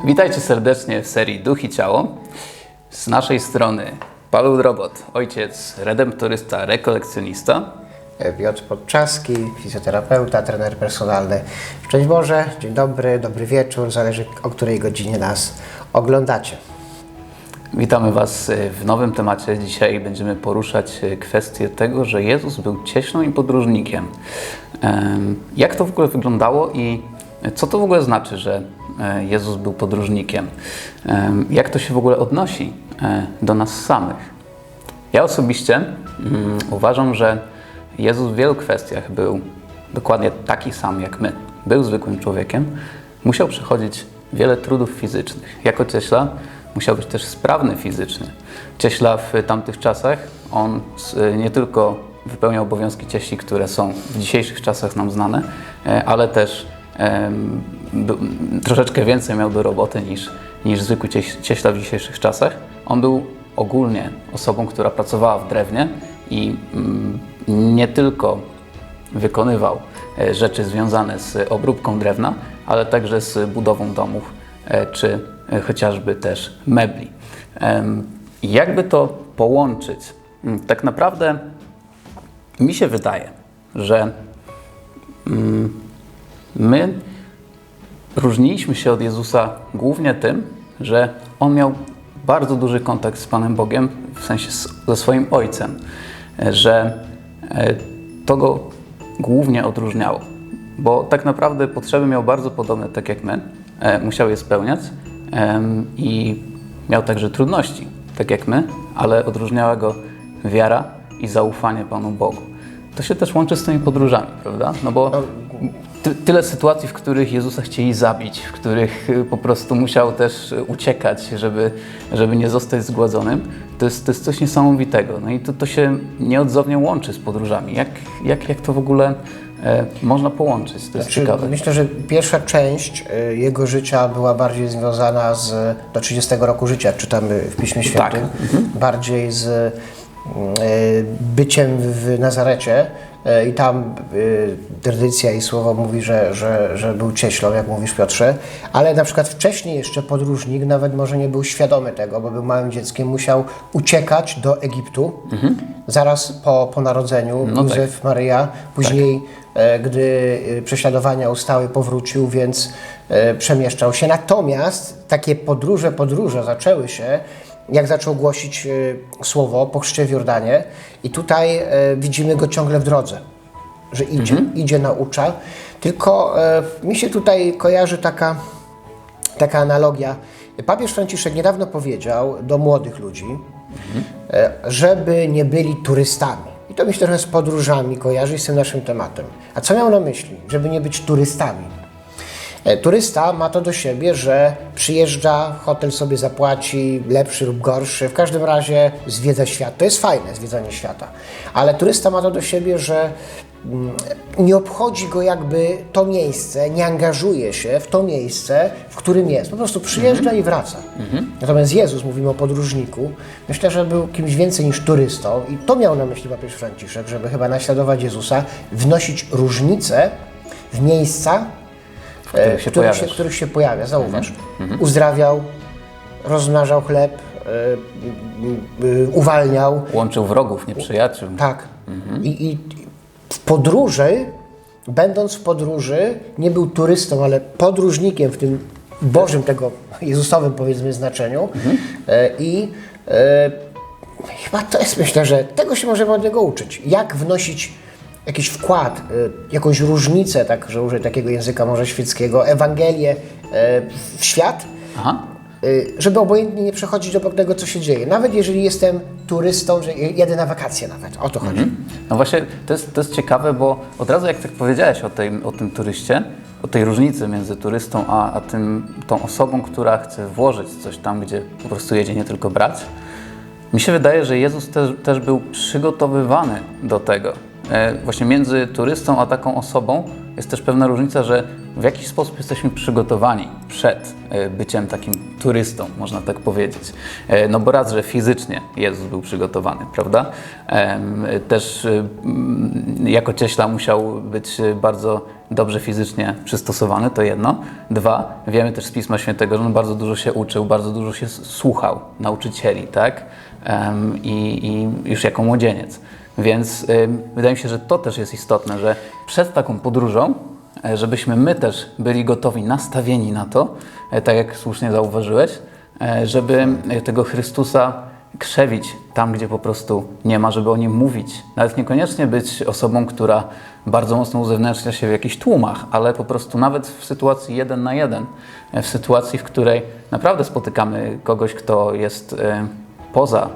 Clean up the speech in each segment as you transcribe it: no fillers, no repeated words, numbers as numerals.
Witajcie serdecznie w serii Duch i Ciało. Z naszej strony Paweł Drobot, ojciec, redemptorysta, rekolekcjonista. Piotr Podczaski, fizjoterapeuta, trener personalny. Szczęść Boże, dzień dobry, dobry wieczór, zależy o której godzinie nas oglądacie. Witamy Was w nowym temacie. Dzisiaj będziemy poruszać kwestię tego, że Jezus był cieślą i podróżnikiem. Jak to w ogóle wyglądało i co to w ogóle znaczy, że Jezus był podróżnikiem? Jak to się w ogóle odnosi do nas samych? Ja osobiście uważam, że Jezus w wielu kwestiach był dokładnie taki sam jak my. Był zwykłym człowiekiem, musiał przechodzić wiele trudów fizycznych. Jako cieśla musiał być też sprawny fizycznie. Cieśla w tamtych czasach, on nie tylko wypełniał obowiązki cieśli, które są w dzisiejszych czasach nam znane, ale też troszeczkę więcej miał do roboty niż zwykły cieśla w dzisiejszych czasach. On był ogólnie osobą, która pracowała w drewnie i nie tylko wykonywał rzeczy związane z obróbką drewna, ale także z budową domów czy chociażby też mebli. Jakby to połączyć? Tak naprawdę mi się wydaje, że my różniliśmy się od Jezusa głównie tym, że On miał bardzo duży kontakt z Panem Bogiem, w sensie ze swoim Ojcem, że to Go głównie odróżniało, bo tak naprawdę potrzeby miał bardzo podobne, tak jak my, musiał je spełniać i miał także trudności, tak jak my, ale odróżniała Go wiara i zaufanie Panu Bogu. To się też łączy z tymi podróżami, prawda? No bo tyle sytuacji, w których Jezusa chcieli zabić, w których po prostu musiał też uciekać, żeby nie zostać zgładzonym, to jest coś niesamowitego. No i to się nieodzownie łączy z podróżami. Jak to w ogóle można połączyć? To jest ciekawe. Myślę, że pierwsza część jego życia była bardziej związana do 30 roku życia, jak czytamy w Piśmie Świętym, tak. Bardziej z byciem w Nazarecie i tam tradycja i słowo mówi, że był cieślą, jak mówisz, Piotrze, ale na przykład wcześniej jeszcze podróżnik nawet może nie był świadomy tego, bo był małym dzieckiem, musiał uciekać do Egiptu zaraz po narodzeniu, Józef, tak. Maryja, później gdy prześladowania ustały, powrócił, więc przemieszczał się. Natomiast takie podróże zaczęły się, jak zaczął głosić słowo po chrzcie w Jordanie i tutaj widzimy go ciągle w drodze, że idzie, naucza. Tylko mi się tutaj kojarzy taka analogia. Papież Franciszek niedawno powiedział do młodych ludzi, żeby nie byli turystami. I to mi się trochę z podróżami kojarzy i z tym naszym tematem. A co miał na myśli? Żeby nie być turystami. Turysta ma to do siebie, że przyjeżdża, hotel sobie zapłaci, lepszy lub gorszy, w każdym razie zwiedza świat. To jest fajne, zwiedzanie świata. Ale turysta ma to do siebie, że nie obchodzi go jakby to miejsce, nie angażuje się w to miejsce, w którym jest. Po prostu przyjeżdża i wraca. Natomiast Jezus, mówimy o podróżniku, myślę, że był kimś więcej niż turystą i to miał na myśli papież Franciszek, żeby chyba naśladować Jezusa, wnosić różnice w miejsca, w których się pojawia. Zauważ, uzdrawiał, rozmnażał chleb, uwalniał. Łączył wrogów, nieprzyjaciół. Tak. I w podróży, będąc w podróży, nie był turystą, ale podróżnikiem w tym Bożym, tego Jezusowym, powiedzmy, znaczeniu. Chyba to jest, myślę, że tego się możemy od niego uczyć. Jak wnosić jakiś wkład, jakąś różnicę, tak, że użyję takiego języka może świeckiego, Ewangelię w świat, żeby obojętnie nie przechodzić obok tego, co się dzieje. Nawet jeżeli jestem turystą, że jedę na wakacje nawet, o to chodzi. No właśnie, to jest ciekawe, bo od razu jak tak powiedziałeś o tym turyście, o tej różnicy między turystą a tą osobą, która chce włożyć coś tam, gdzie po prostu jedzie nie tylko brać, mi się wydaje, że Jezus też był przygotowywany do tego, właśnie między turystą a taką osobą jest też pewna różnica, że w jakiś sposób jesteśmy przygotowani przed byciem takim turystą, można tak powiedzieć. No bo raz, że fizycznie Jezus był przygotowany, prawda? Też jako cieśla musiał być bardzo dobrze fizycznie przystosowany, to jedno. Dwa, wiemy też z Pisma Świętego, że on bardzo dużo się uczył, bardzo dużo się słuchał nauczycieli, tak? I już jako młodzieniec. Więc wydaje mi się, że to też jest istotne, że przed taką podróżą, żebyśmy my też byli gotowi, nastawieni na to, tak jak słusznie zauważyłeś, żeby tego Chrystusa krzewić tam, gdzie po prostu nie ma, żeby o Nim mówić. Nawet niekoniecznie być osobą, która bardzo mocno uzewnętrznia się w jakichś tłumach, ale po prostu nawet w sytuacji 1 na 1, w sytuacji, w której naprawdę spotykamy kogoś, kto jest poza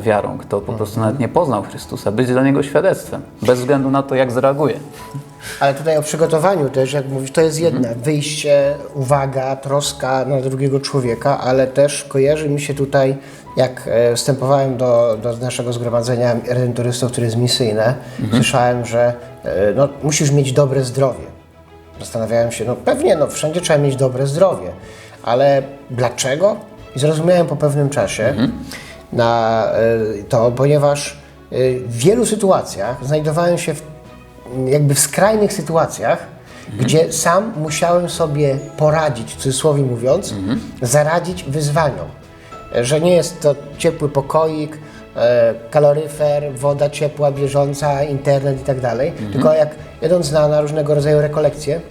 wiarą, kto po prostu nawet nie poznał Chrystusa, być dla Niego świadectwem, bez względu na to, jak zareaguje. Ale tutaj o przygotowaniu też, jak mówisz, to jest jedne. Wyjście, uwaga, troska na drugiego człowieka, ale też kojarzy mi się tutaj, jak wstępowałem do naszego zgromadzenia redentorystów, które jest misyjne, słyszałem, że no, musisz mieć dobre zdrowie. Zastanawiałem się, no pewnie, no wszędzie trzeba mieć dobre zdrowie, ale dlaczego? I zrozumiałem po pewnym czasie na to, ponieważ w wielu sytuacjach znajdowałem się jakby w skrajnych sytuacjach, gdzie sam musiałem sobie poradzić, w cudzysłowie mówiąc, zaradzić wyzwaniom. Że nie jest to ciepły pokoik, kaloryfer, woda ciepła, bieżąca, internet i tak dalej, tylko jak jadąc na różnego rodzaju rekolekcje,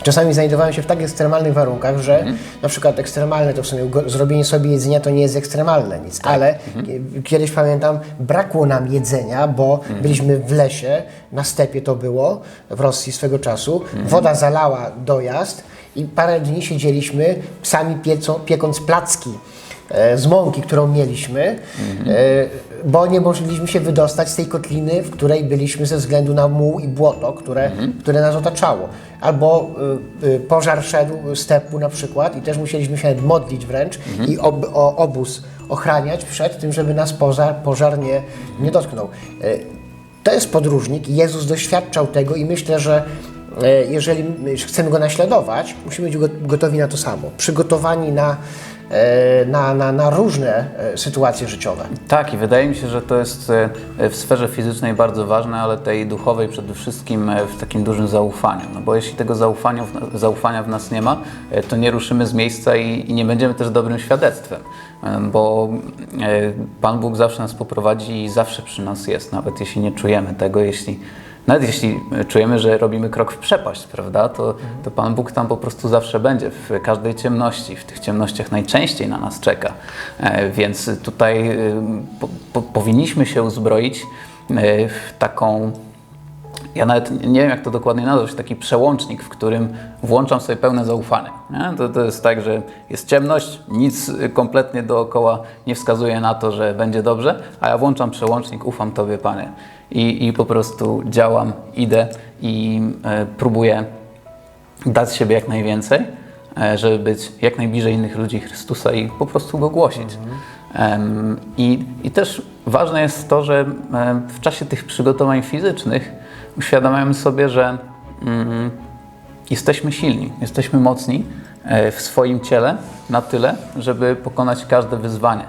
czasami znajdowałem się w tak ekstremalnych warunkach, że na przykład ekstremalne to w sumie zrobienie sobie jedzenia to nie jest ekstremalne nic, ale kiedyś pamiętam, brakło nam jedzenia, bo byliśmy w lesie, na stepie to było, w Rosji swego czasu, woda zalała dojazd i parę dni siedzieliśmy sami piekąc placki z mąki, którą mieliśmy, bo nie mogliśmy się wydostać z tej kotliny, w której byliśmy ze względu na muł i błoto, które nas otaczało. Albo pożar szedł stepu na przykład i też musieliśmy się modlić wręcz i obóz ochraniać przed tym, żeby nas pożar nie dotknął. To jest podróżnik i Jezus doświadczał tego i myślę, że jeżeli chcemy Go naśladować, musimy być gotowi na to samo. Przygotowani na różne sytuacje życiowe. Tak, i wydaje mi się, że to jest w sferze fizycznej bardzo ważne, ale tej duchowej przede wszystkim w takim dużym zaufaniu. No bo jeśli tego zaufania w nas nie ma, to nie ruszymy z miejsca i nie będziemy też dobrym świadectwem. Bo Pan Bóg zawsze nas poprowadzi i zawsze przy nas jest, nawet jeśli nie czujemy tego, nawet jeśli czujemy, że robimy krok w przepaść, prawda, to Pan Bóg tam po prostu zawsze będzie, w każdej ciemności, w tych ciemnościach najczęściej na nas czeka. Więc tutaj powinniśmy się uzbroić w taką, ja nawet nie wiem jak to dokładnie nazwać, taki przełącznik, w którym włączam sobie pełne zaufanie. To jest tak, że jest ciemność, nic kompletnie dookoła nie wskazuje na to, że będzie dobrze, a ja włączam przełącznik, ufam Tobie, Panie. I po prostu działam, idę i próbuję dać siebie jak najwięcej, żeby być jak najbliżej innych ludzi Chrystusa i po prostu Go głosić. I też ważne jest to, że w czasie tych przygotowań fizycznych uświadamiamy sobie, że jesteśmy silni, jesteśmy mocni w swoim ciele na tyle, żeby pokonać każde wyzwanie.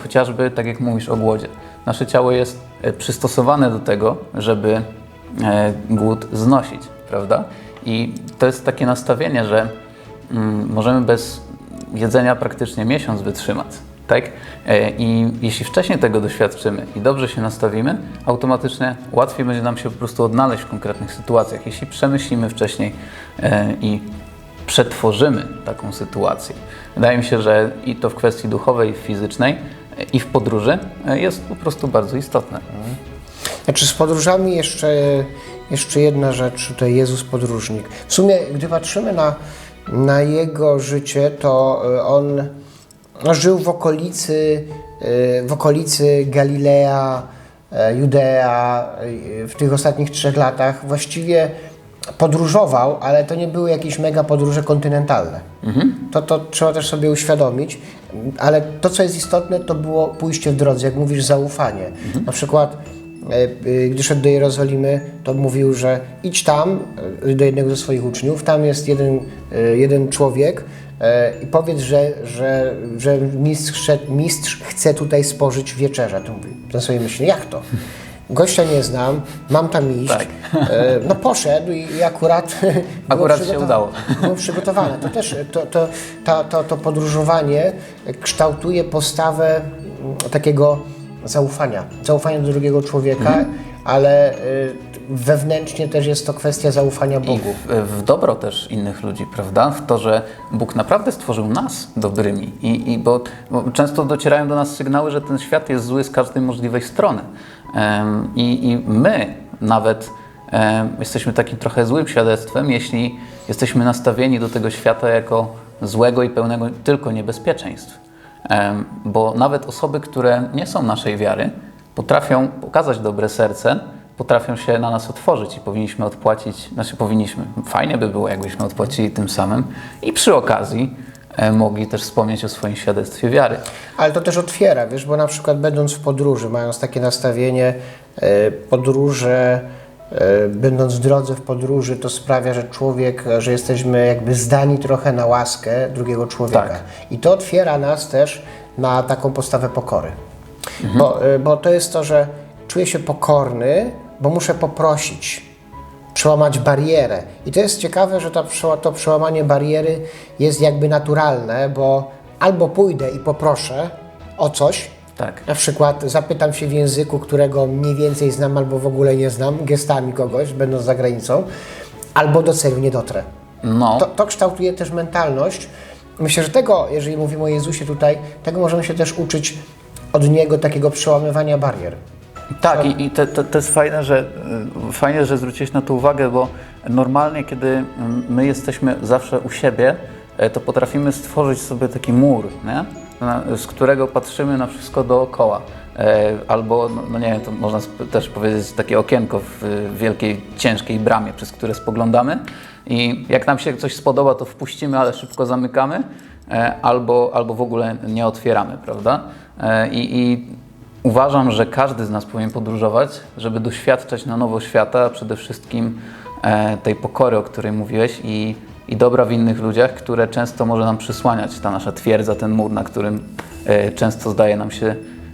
Chociażby, tak jak mówisz o głodzie. Nasze ciało jest przystosowane do tego, żeby głód znosić, prawda? I to jest takie nastawienie, że możemy bez jedzenia praktycznie miesiąc wytrzymać, tak? I jeśli wcześniej tego doświadczymy i dobrze się nastawimy, automatycznie łatwiej będzie nam się po prostu odnaleźć w konkretnych sytuacjach, jeśli przemyślimy wcześniej i przetworzymy taką sytuację. Wydaje mi się, że i to w kwestii duchowej, fizycznej, i w podróży jest po prostu bardzo istotne. Znaczy z podróżami jeszcze jedna rzecz, tutaj Jezus podróżnik. W sumie, gdy patrzymy na Jego życie, to On żył w okolicy Galilea, Judea w tych ostatnich 3 latach. Właściwie podróżował, ale to nie były jakieś mega podróże kontynentalne. To trzeba też sobie uświadomić, ale to, co jest istotne, to było pójście w drodze, jak mówisz, zaufanie. Na przykład gdy szedł do Jerozolimy, to mówił, że idź tam do jednego ze swoich uczniów, tam jest jeden człowiek i powiedz, że mistrz chce tutaj spożyć wieczerzę. To mówi, ten sobie myśli, jak to? Gościa nie znam, mam tam iść. Tak. No poszedł i akurat się udało. Było przygotowane. To też to podróżowanie kształtuje postawę takiego zaufania do drugiego człowieka, ale wewnętrznie też jest to kwestia zaufania Bogu. I w dobro też innych ludzi, prawda? W to, że Bóg naprawdę stworzył nas dobrymi. Bo często docierają do nas sygnały, że ten świat jest zły z każdej możliwej strony. I my nawet jesteśmy takim trochę złym świadectwem, jeśli jesteśmy nastawieni do tego świata jako złego i pełnego tylko niebezpieczeństw. Bo nawet osoby, które nie są naszej wiary, potrafią pokazać dobre serce, potrafią się na nas otworzyć i powinniśmy odpłacić, fajnie by było, jakbyśmy odpłacili tym samym i przy okazji mogli też wspomnieć o swoim świadectwie wiary. Ale to też otwiera, wiesz, bo na przykład będąc w podróży, mając takie nastawienie, będąc w drodze w podróży, to sprawia, że jesteśmy jakby zdani trochę na łaskę drugiego człowieka. Tak. I to otwiera nas też na taką postawę pokory. Bo to jest to, że czuję się pokorny, bo muszę poprosić, przełamać barierę. I to jest ciekawe, że to przełamanie bariery jest jakby naturalne, bo albo pójdę i poproszę o coś, Tak. na przykład zapytam się w języku, którego mniej więcej znam albo w ogóle nie znam, gestami kogoś, będąc za granicą, albo do celu nie dotrę. No. To kształtuje też mentalność. Myślę, że tego, jeżeli mówimy o Jezusie tutaj, tego możemy się też uczyć od Niego, takiego przełamywania barier. Tak, i to jest fajnie, że zwróciłeś na to uwagę, bo normalnie, kiedy my jesteśmy zawsze u siebie, to potrafimy stworzyć sobie taki mur, nie? Z którego patrzymy na wszystko dookoła. Albo, no nie wiem, to można też powiedzieć takie okienko w wielkiej, ciężkiej bramie, przez które spoglądamy i jak nam się coś spodoba, to wpuścimy, ale szybko zamykamy, albo w ogóle nie otwieramy, prawda? I uważam, że każdy z nas powinien podróżować, żeby doświadczać na nowo świata, a przede wszystkim tej pokory, o której mówiłeś i dobra w innych ludziach, które często może nam przysłaniać, ta nasza twierdza, ten mur, na którym często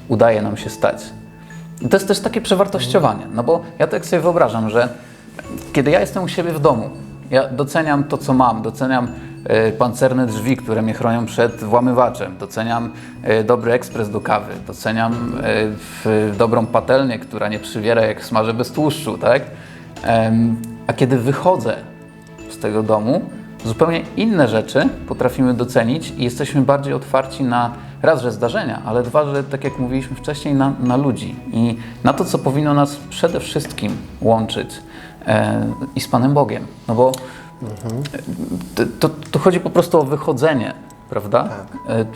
udaje nam się stać. I to jest też takie przewartościowanie, no bo ja tak sobie wyobrażam, że kiedy ja jestem u siebie w domu, ja doceniam to, co mam, doceniam pancerne drzwi, które mnie chronią przed włamywaczem, doceniam dobry ekspres do kawy, doceniam dobrą patelnię, która nie przywiera, jak smażę bez tłuszczu, tak? A kiedy wychodzę z tego domu, zupełnie inne rzeczy potrafimy docenić i jesteśmy bardziej otwarci na raz, że zdarzenia, ale dwa, że tak jak mówiliśmy wcześniej, na ludzi i na to, co powinno nas przede wszystkim łączyć i z Panem Bogiem. No bo to chodzi po prostu o wychodzenie, prawda? Tak.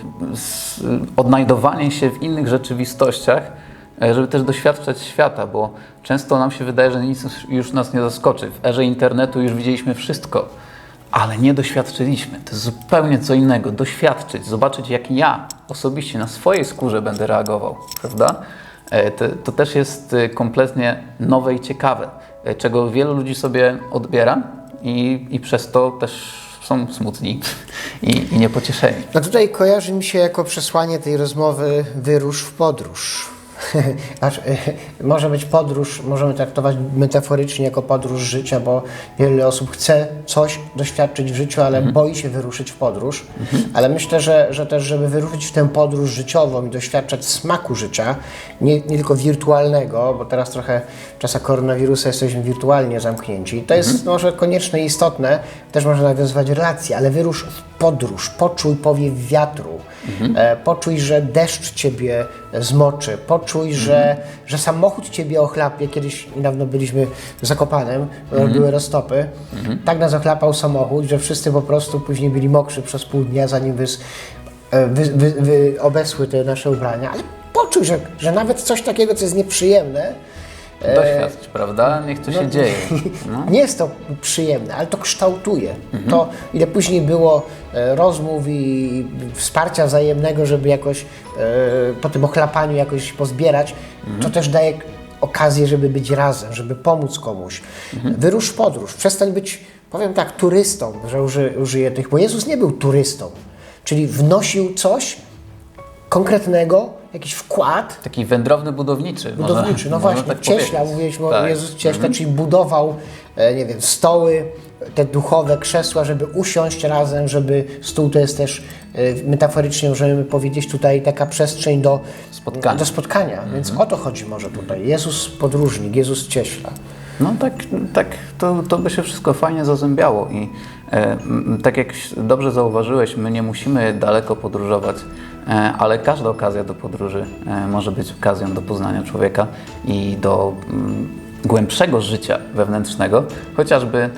Odnajdowanie się w innych rzeczywistościach, żeby też doświadczać świata, bo często nam się wydaje, że nic już nas nie zaskoczy. W erze internetu już widzieliśmy wszystko, ale nie doświadczyliśmy. To jest zupełnie co innego. Doświadczyć, zobaczyć, jak ja osobiście na swojej skórze będę reagował, prawda? To też jest kompletnie nowe i ciekawe, czego wielu ludzi sobie odbiera i przez to też są smutni i niepocieszeni. No tutaj kojarzy mi się jako przesłanie tej rozmowy wyrusz w podróż. Może być podróż, możemy traktować metaforycznie jako podróż życia, bo wiele osób chce coś doświadczyć w życiu, ale boi się wyruszyć w podróż. Ale myślę, że też, żeby wyruszyć w tę podróż życiową i doświadczać smaku życia, nie tylko wirtualnego, bo teraz trochę w czasach koronawirusa jesteśmy wirtualnie zamknięci. To jest może konieczne i istotne, też można nawiązywać relacje, ale wyrusz w podróż, poczuj powiew wiatru, poczuj, że deszcz ciebie zmoczy, poczuj, że samochód ciebie ochlapie. Kiedyś niedawno byliśmy w Zakopanem, były roztopy. Tak nas ochlapał samochód, że wszyscy po prostu później byli mokrzy przez pół dnia, zanim obesły te nasze ubrania. Ale poczuj, że nawet coś takiego, co jest nieprzyjemne, doświadcz, prawda? Niech to się dzieje. No. Nie jest to przyjemne, ale to kształtuje. To, ile później było rozmów i wsparcia wzajemnego, żeby jakoś po tym ochlapaniu jakoś pozbierać, to też daje okazję, żeby być razem, żeby pomóc komuś. Wyrusz w podróż, przestań być, powiem tak, turystą, że użyję tych, bo Jezus nie był turystą, czyli wnosił coś konkretnego, jakiś wkład, Taki wędrowny budowniczy. budowniczy, no można właśnie, tak cieśla, powiedzieć. mówiliśmy o Tak. Jezus cieśla, czyli budował, nie wiem, stoły, te duchowe krzesła, żeby usiąść razem, żeby stół to jest też, metaforycznie możemy powiedzieć, tutaj taka przestrzeń do spotkania. Więc o to chodzi może tutaj. Jezus podróżnik, Jezus cieśla. No tak to by się wszystko fajnie zazębiało i tak jak dobrze zauważyłeś, my nie musimy daleko podróżować, ale każda okazja do podróży może być okazją do poznania człowieka i do głębszego życia wewnętrznego, chociażby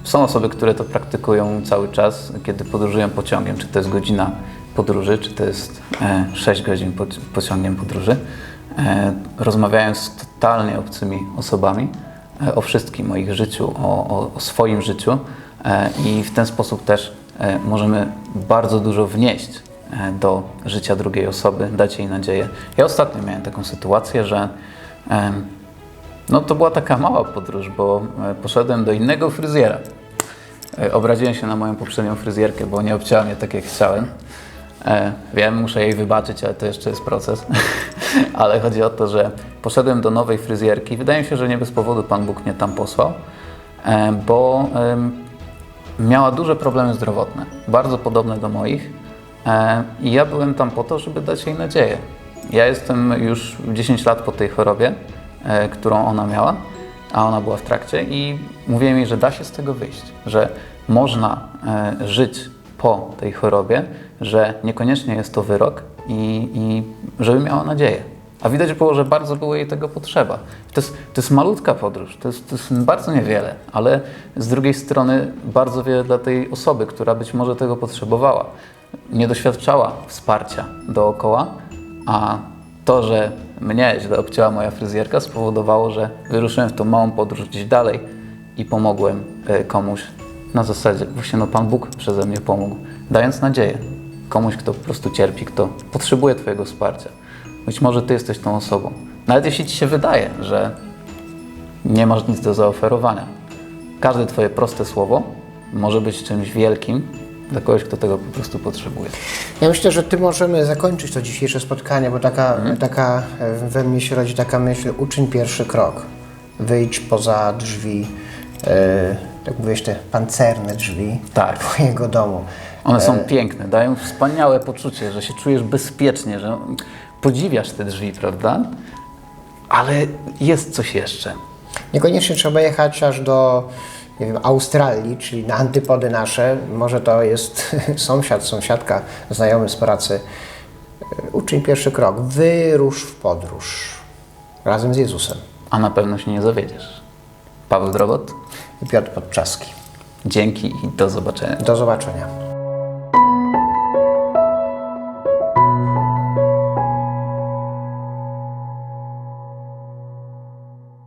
są osoby, które to praktykują cały czas, kiedy podróżują pociągiem, czy to jest godzina podróży, czy to jest 6 godzin pociągiem podróży. Rozmawiają z totalnie obcymi osobami o wszystkim, o ich życiu, o swoim życiu i w ten sposób też możemy bardzo dużo wnieść do życia drugiej osoby, dać jej nadzieję. Ja ostatnio miałem taką sytuację, że no to była taka mała podróż, bo poszedłem do innego fryzjera. Obraziłem się na moją poprzednią fryzjerkę, bo nie obcięła mnie tak jak chciałem. Wiem, muszę jej wybaczyć, ale to jeszcze jest proces. Ale chodzi o to, że poszedłem do nowej fryzjerki. Wydaje mi się, że nie bez powodu Pan Bóg mnie tam posłał, bo miała duże problemy zdrowotne, bardzo podobne do moich. I ja byłem tam po to, żeby dać jej nadzieję. Ja jestem już 10 lat po tej chorobie, którą ona miała, a ona była w trakcie i mówiłem jej, że da się z tego wyjść, że można żyć po tej chorobie, że niekoniecznie jest to wyrok i żeby miała nadzieję. A widać było, że bardzo było jej tego potrzeba. To jest malutka podróż, to jest bardzo niewiele, ale z drugiej strony bardzo wiele dla tej osoby, która być może tego potrzebowała. Nie doświadczała wsparcia dookoła, a to, że mnie źle obcięła moja fryzjerka, spowodowało, że wyruszyłem w tą małą podróż gdzieś dalej i pomogłem komuś na zasadzie, właśnie Pan Bóg przeze mnie pomógł, dając nadzieję komuś, kto po prostu cierpi, kto potrzebuje Twojego wsparcia. Być może Ty jesteś tą osobą. Nawet jeśli Ci się wydaje, że nie masz nic do zaoferowania, każde Twoje proste słowo może być czymś wielkim dla kogoś, kto tego po prostu potrzebuje. Ja myślę, że tym możemy zakończyć to dzisiejsze spotkanie, bo taka we mnie się rodzi taka myśl, uczyń pierwszy krok. Wyjdź poza drzwi, tak mówisz, te pancerne drzwi Twojego domu. One są piękne, dają wspaniałe poczucie, że się czujesz bezpiecznie, że podziwiasz te drzwi, prawda? Ale jest coś jeszcze. Niekoniecznie trzeba jechać aż do, nie wiem, Australii, czyli na antypody nasze. Może to jest sąsiad, sąsiadka, znajomy z pracy. Uczyń pierwszy krok. Wyrusz w podróż razem z Jezusem. A na pewno się nie zawiedziesz. Paweł Drobot. I Piotr Podczaski. Dzięki i do zobaczenia. Do zobaczenia.